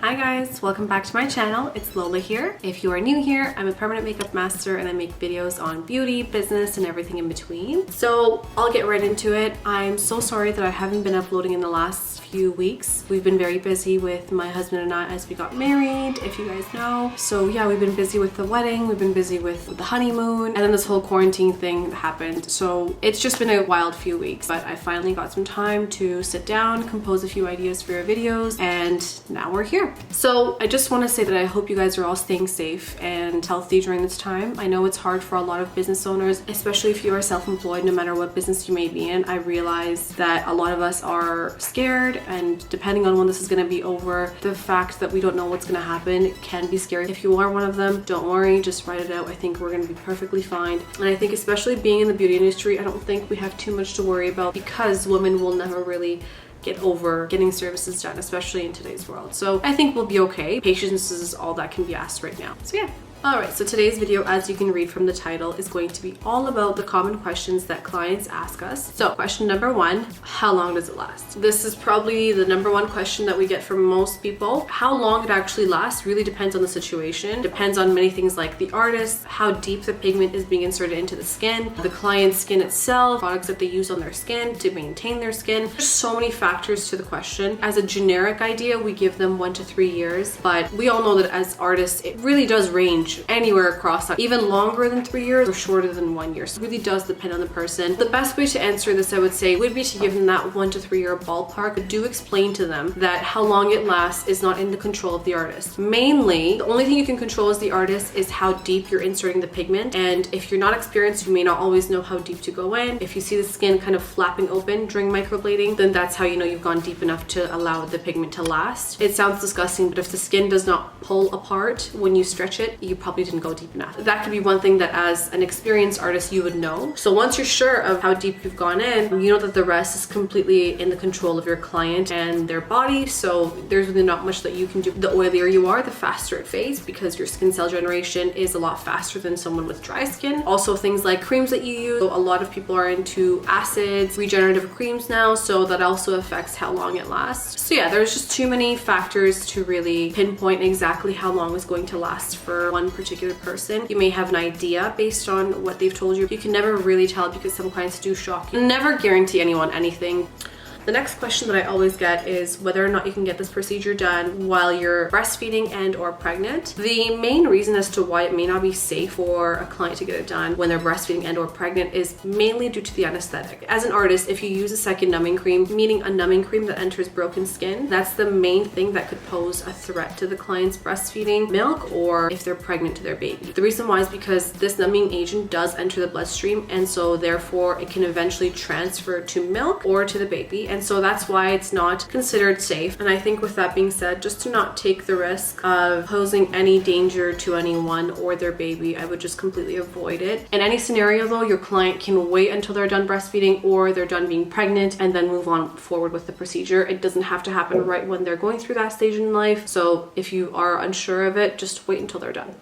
Hi guys, welcome back to my channel. It's Lola here. If you are new here, I'm a permanent makeup master and I make videos on beauty, business, and everything in between. So I'll get right into it. I'm so sorry that I haven't been uploading in the last few weeks. We've been very busy with my husband and I as we got married, if you guys know. So yeah, we've been busy with the wedding, we've been busy with the honeymoon, and then this whole quarantine thing happened. So it's just been a wild few weeks, but I finally got some time to sit down, compose a few ideas for your videos, and now we're here. So I just want to say that I hope you guys are all staying safe and healthy during this time. I know it's hard for a lot of business owners, especially if you are self-employed, no matter what business you may be in. I realize that a lot of us are scared, and depending on when this is going to be over, the fact that we don't know what's going to happen can be scary. If you are one of them, don't worry, just write it out. I think we're going to be perfectly fine. And I think especially being in the beauty industry, I don't think we have too much to worry about because women will never really get over getting services done, especially in today's world. So I think we'll be okay. Patience is all that can be asked right now. So yeah. Alright, so today's video, as you can read from the title, is going to be all about the common questions that clients ask us. So question number one, how long does it last? This is probably the number one question that we get from most people. How long it actually lasts really depends on the situation, depends on many things like the artist, how deep the pigment is being inserted into the skin, the client's skin itself, products that they use on their skin to maintain their skin. There's so many factors to the question. As a generic idea, we give them 1 to 3 years, but we all know that as artists, it really does range anywhere across that, even longer than 3 years or shorter than 1 year. So it really does depend on the person. The best way to answer this, I would say, would be to give them that 1 to 3 year ballpark, but do explain to them that how long it lasts is not in the control of the artist. Mainly, the only thing you can control as the artist is how deep you're inserting the pigment, and if you're not experienced, you may not always know how deep to go in. If you see the skin kind of flapping open during microblading, then that's how you know you've gone deep enough to allow the pigment to last. It sounds disgusting, but if the skin does not pull apart when you stretch it, you probably didn't go deep enough. That could be one thing that as an experienced artist you would know. So once you're sure of how deep you've gone in, you know that the rest is completely in the control of your client and their body. So there's really not much that you can do. The oilier you are, the faster it fades because your skin cell generation is a lot faster than someone with dry skin. Also things like creams that you use. So a lot of people are into acids, regenerative creams now, so that also affects how long it lasts. So yeah, there's just too many factors to really pinpoint exactly how long it's going to last for one particular person. You may have an idea based on what they've told you. You can never really tell because some clients do shock you. Never guarantee anyone anything. The next question that I always get is whether or not you can get this procedure done while you're breastfeeding and or pregnant. The main reason as to why it may not be safe for a client to get it done when they're breastfeeding and or pregnant is mainly due to the anesthetic. As an artist, if you use a second numbing cream, meaning a numbing cream that enters broken skin, that's the main thing that could pose a threat to the client's breastfeeding milk or if they're pregnant to their baby. The reason why is because this numbing agent does enter the bloodstream, and so therefore it can eventually transfer to milk or to the baby. And so that's why it's not considered safe. And I think with that being said, just to not take the risk of posing any danger to anyone or their baby, I would just completely avoid it. In any scenario though, your client can wait until they're done breastfeeding or they're done being pregnant and then move on forward with the procedure. It doesn't have to happen right when they're going through that stage in life. So if you are unsure of it, just wait until they're done.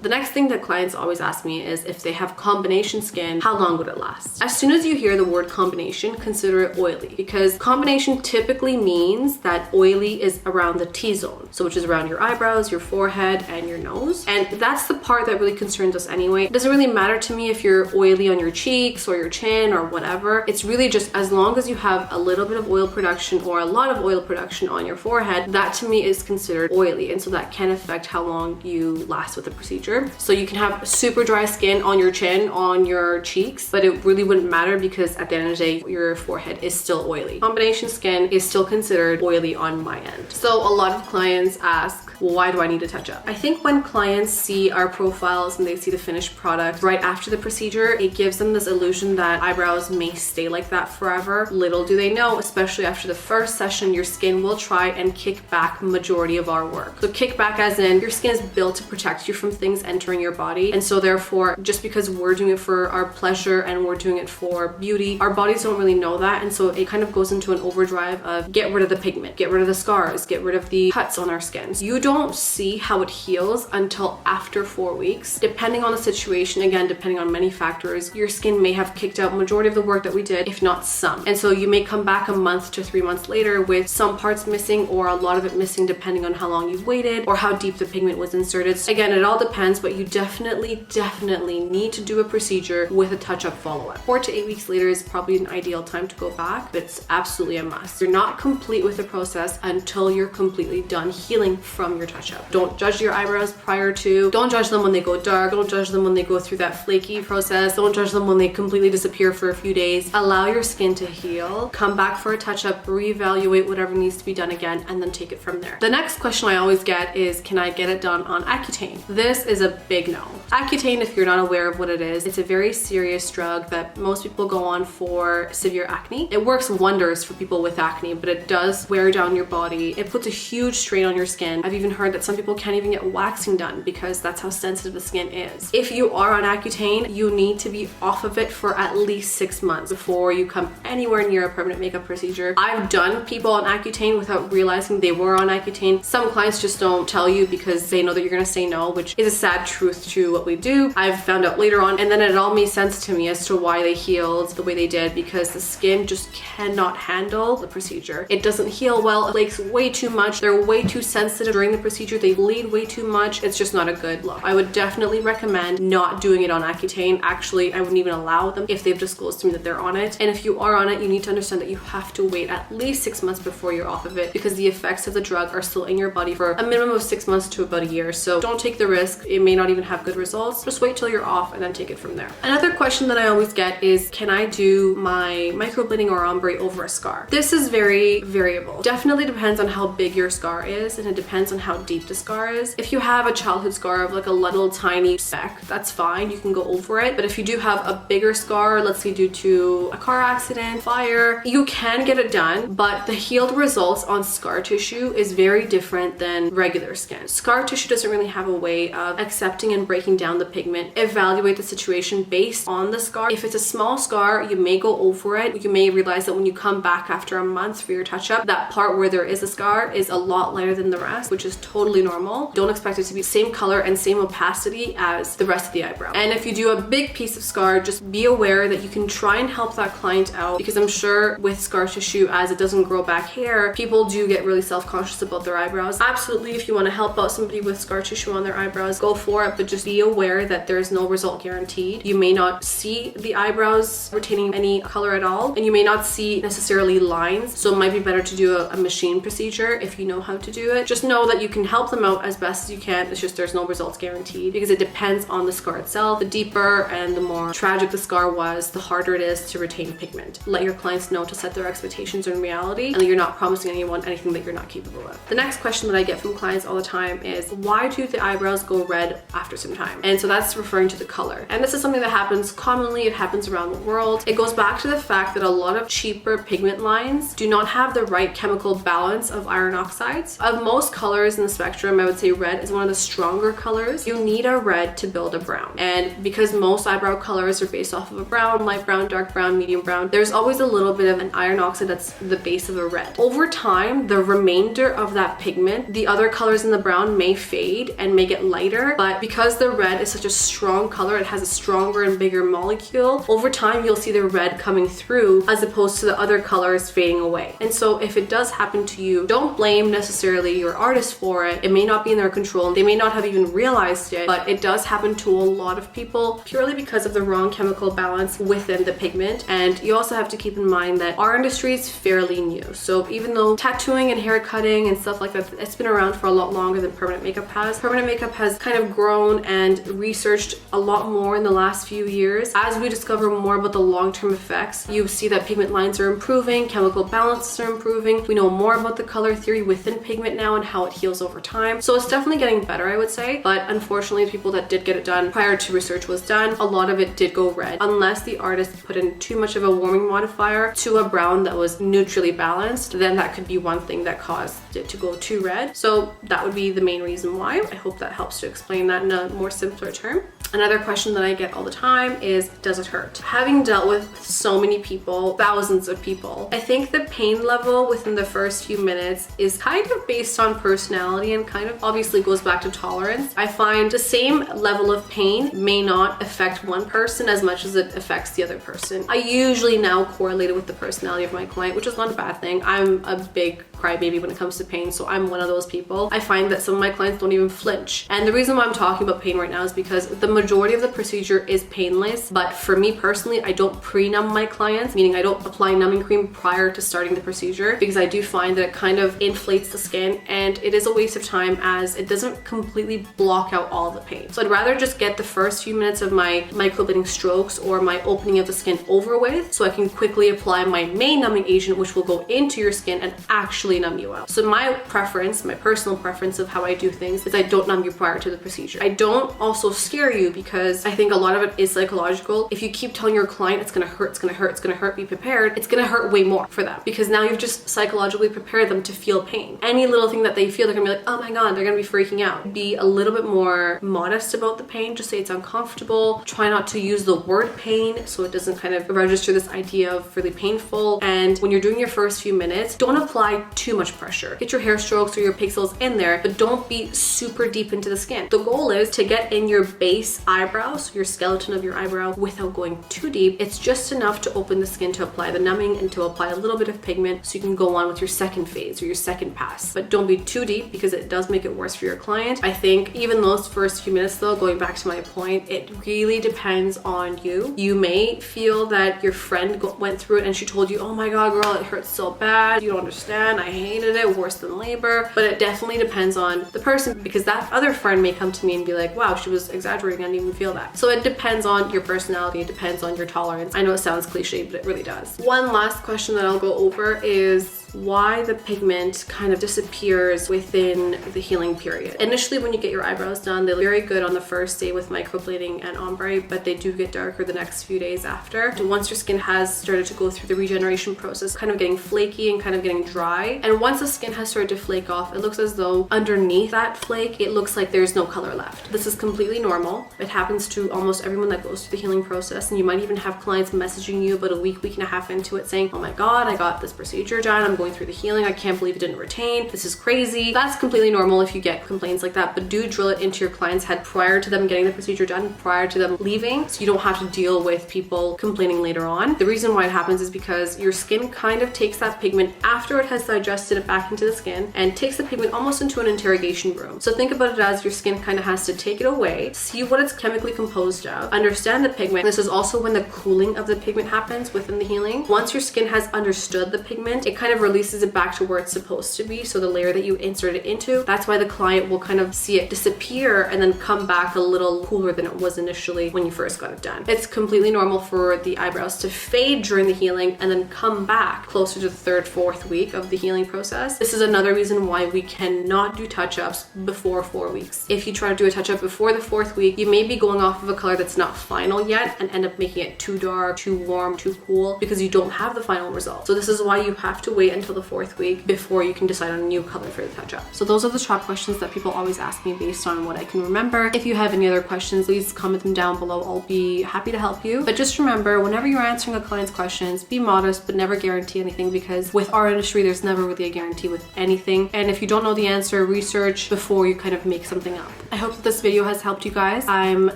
The next thing that clients always ask me is if they have combination skin, how long would it last? As soon as you hear the word combination, consider it oily, because combination typically means that oily is around the T-zone, so which is around your eyebrows, your forehead, and your nose. And that's the part that really concerns us anyway. It doesn't really matter to me if you're oily on your cheeks or your chin or whatever. It's really just as long as you have a little bit of oil production or a lot of oil production on your forehead, that to me is considered oily. And so that can affect how long you last with the procedure. So you can have super dry skin on your chin, on your cheeks, but it really wouldn't matter because at the end of the day, your forehead is still oily. Combination skin is still considered oily on my end. So a lot of clients ask, well, why do I need to touch up? I think when clients see our profiles and they see the finished product right after the procedure, it gives them this illusion that eyebrows may stay like that forever. Little do they know, especially after the first session, your skin will try and kick back majority of our work. So kick back as in your skin is built to protect you from things things entering your body. And so therefore, just because we're doing it for our pleasure and we're doing it for beauty, our bodies don't really know that. And so it kind of goes into an overdrive of get rid of the pigment, get rid of the scars, get rid of the cuts on our skin. So you don't see how it heals until after 4 weeks. Depending on the situation, again, depending on many factors, your skin may have kicked out majority of the work that we did, if not some. And so you may come back a month to 3 months later with some parts missing or a lot of it missing depending on how long you've waited or how deep the pigment was inserted. So again, it all depends, but you definitely need to do a procedure with a touch-up follow-up. 4 to 8 weeks later is probably an ideal time to go back, but it's absolutely a must. You're not complete with the process until you're completely done healing from your touch-up. Don't judge your eyebrows prior to, don't judge them when they go dark, don't judge them when they go through that flaky process, don't judge them when they completely disappear for a few days. Allow your skin to heal, come back for a touch-up, reevaluate whatever needs to be done again, and then take it from there. The next question I always get is, can I get it done on Accutane? This is a big no. Accutane, if you're not aware of what it is, it's a very serious drug that most people go on for severe acne. It works wonders for people with acne, but it does wear down your body. It puts a huge strain on your skin. I've even heard that some people can't even get waxing done because that's how sensitive the skin is. If you are on Accutane, you need to be off of it for at least 6 months before you come anywhere near a permanent makeup procedure. I've done people on Accutane without realizing they were on Accutane. Some clients just don't tell you because they know that you're gonna say no, which is a sad truth to what we do. I've found out later on, and then it all made sense to me as to why they healed the way they did, because the skin just cannot handle the procedure. It doesn't heal well, it flakes way too much, they're way too sensitive during the procedure, they bleed way too much. It's just not a good look. I would definitely recommend not doing it on Accutane. Actually, I wouldn't even allow them if they've disclosed to me that they're on it. And if you are on it, you need to understand that you have to wait at least 6 months before you're off of it, because the effects of the drug are still in your body for a minimum of 6 months to about a year. So don't take the risk. It may not even have good results. Just wait till you're off and then take it from there. Another question that I always get is, can I do my microblading or ombre over a scar? This is very variable. Definitely depends on how big your scar is, and it depends on how deep the scar is. If you have a childhood scar of like a little tiny speck, that's fine, you can go over it. But if you do have a bigger scar, let's say due to a car accident, fire, you can get it done, but the healed results on scar tissue is very different than regular skin. Scar tissue doesn't really have a way of accepting and breaking down the pigment. Evaluate the situation based on the scar. If it's a small scar, you may go over it. You may realize that when you come back after a month for your touch-up, that part where there is a scar is a lot lighter than the rest, which is totally normal. Don't expect it to be same color and same opacity as the rest of the eyebrow. And if you do a big piece of scar, just be aware that you can try and help that client out, because I'm sure with scar tissue, as it doesn't grow back hair, people do get really self-conscious about their eyebrows. Absolutely, if you want to help out somebody with scar tissue on their eyebrows, go for it, but just be aware that there's no result guaranteed. You may not see the eyebrows retaining any color at all, and you may not see necessarily lines, so it might be better to do a machine procedure if you know how to do it. Just know that you can help them out as best as you can. It's just there's no results guaranteed, because it depends on the scar itself. The deeper and the more tragic the scar was, the harder it is to retain pigment. Let your clients know to set their expectations in reality, and that you're not promising anyone anything that you're not capable of. The next question that I get from clients all the time is, why do the eyebrows go red after some time? And so that's referring to the color. And this is something that happens commonly, it happens around the world. It goes back to the fact that a lot of cheaper pigment lines do not have the right chemical balance of iron oxides. Of most colors in the spectrum, I would say red is one of the stronger colors. You need a red to build a brown. And because most eyebrow colors are based off of a brown, light brown, dark brown, medium brown, there's always a little bit of an iron oxide that's the base of a red. Over time, the remainder of that pigment, the other colors in the brown may fade and may get lighter, but because the red is such a strong color, it has a stronger and bigger molecule, over time you'll see the red coming through as opposed to the other colors fading away. And so if it does happen to you, don't blame necessarily your artist for it. It may not be in their control. They may not have even realized it, but it does happen to a lot of people purely because of the wrong chemical balance within the pigment. And you also have to keep in mind that our industry is fairly new. So even though tattooing and hair cutting and stuff like that, it's been around for a lot longer than permanent makeup has. Permanent makeup has kind of grown and researched a lot more in the last few years. As we discover more about the long-term effects, you see that pigment lines are improving, chemical balances are improving. We know more about the color theory within pigment now and how it heals over time. So it's definitely getting better, I would say. But unfortunately, the people that did get it done prior to research was done, a lot of it did go red, unless the artist put in too much of a warming modifier to a brown that was neutrally balanced. Then that could be one thing that caused it to go too red. So that would be the main reason why. I hope that helps to explain explain that in a more simpler term. Another question that I get all the time is, does it hurt? Having dealt with so many people, thousands of people, I think the pain level within the first few minutes is kind of based on personality and kind of obviously goes back to tolerance. I find the same level of pain may not affect one person as much as it affects the other person. I usually now correlate it with the personality of my client, which is not a bad thing. I'm a big crybaby when it comes to pain, so I'm one of those people. I find that some of my clients don't even flinch. And the reason why I'm talking about pain right now is because the majority of the procedure is painless, but for me personally, I don't pre-numb my clients, meaning I don't apply numbing cream prior to starting the procedure, because I do find that it kind of inflates the skin and it is a waste of time as it doesn't completely block out all the pain. So I'd rather just get the first few minutes of my microblading strokes or my opening of the skin over with so I can quickly apply my main numbing agent, which will go into your skin and actually numb you out. So my preference, my personal preference of how I do things is I don't numb you prior to the procedure. I don't also scare you because I think a lot of it is psychological. If you keep telling your client it's gonna hurt, it's gonna hurt, it's gonna hurt, be prepared, it's gonna hurt way more for them because now you've just psychologically prepared them to feel pain. Any little thing that they feel, they're gonna be like, oh my God, they're gonna be freaking out. Be a little bit more modest about the pain. Just say it's uncomfortable. Try not to use the word pain so it doesn't kind of register this idea of really painful. And when you're doing your first few minutes, don't apply too much pressure. Get your hair strokes or your pixels in there, but don't be super deep into the skin. The goal is to get in your base eyebrows, your skeleton of your eyebrow, without going too deep. It's just enough to open the skin to apply the numbing and to apply a little bit of pigment so you can go on with your second phase or your second pass. But don't be too deep because it does make it worse for your client. I think even those first few minutes though, going back to my point, it really depends on you. You may feel that your friend went through it and she told you, oh my God, girl, it hurts so bad. You don't understand. I hated it, worse than labor. But it definitely depends on the person because that other friend may come to me and be like, wow, she was exaggerating. I didn't even feel that. So it depends on your personality. It depends on your tolerance. I know it sounds cliche, but it really does. One last question that I'll go over is why the pigment kind of disappears within the healing period. Initially, when you get your eyebrows done, they look very good on the first day with microblading and ombre, but they do get darker the next few days after. Once your skin has started to go through the regeneration process, kind of getting flaky and kind of getting dry. And once the skin has started to flake off, it looks as though underneath that flake, it looks like there's no color left. This is completely normal. It happens to almost everyone that goes through the healing process. And you might even have clients messaging you about a week and a half into it saying, oh my God, I got this procedure done. I'm going through the healing. I can't believe it didn't retain. This is crazy. That's completely normal if you get complaints like that, but do drill it into your client's head prior to them getting the procedure done, prior to them leaving, so you don't have to deal with people complaining later on. The reason why it happens is because your skin kind of takes that pigment after it has digested it back into the skin and takes the pigment almost into an interrogation room. So think about it as your skin kind of has to take it away, see what it's chemically composed of, understand the pigment. This is also when the cooling of the pigment happens within the healing. Once your skin has understood the pigment, it kind of releases it back to where it's supposed to be. So the layer that you insert it into, that's why the client will kind of see it disappear and then come back a little cooler than it was initially when you first got it done. It's completely normal for the eyebrows to fade during the healing and then come back closer to the third, fourth week of the healing process. This is another reason why we cannot do touch-ups before 4 weeks. If you try to do a touch-up before the 4th week, you may be going off of a color that's not final yet and end up making it too dark, too warm, too cool because you don't have the final result. So this is why you have to wait until the 4th week before you can decide on a new color for the touch-up. So those are the top questions that people always ask me based on what I can remember. If you have any other questions, please comment them down below. I'll be happy to help you. But just remember, whenever you're answering a client's questions, be modest, but never guarantee anything because with our industry, there's never really a guarantee with anything. And if you don't know the answer, research before you kind of make something up. I hope that this video has helped you guys. I'm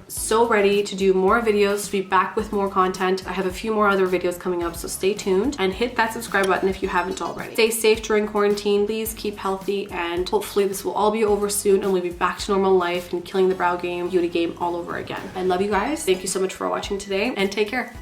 so ready to do more videos, to be back with more content. I have a few more other videos coming up, so stay tuned and hit that subscribe button if you haven't already. Stay safe during quarantine. Please keep healthy and hopefully this will all be over soon and we'll be back to normal life and killing the brow game, beauty game all over again. I love you guys. Thank you so much for watching today and take care.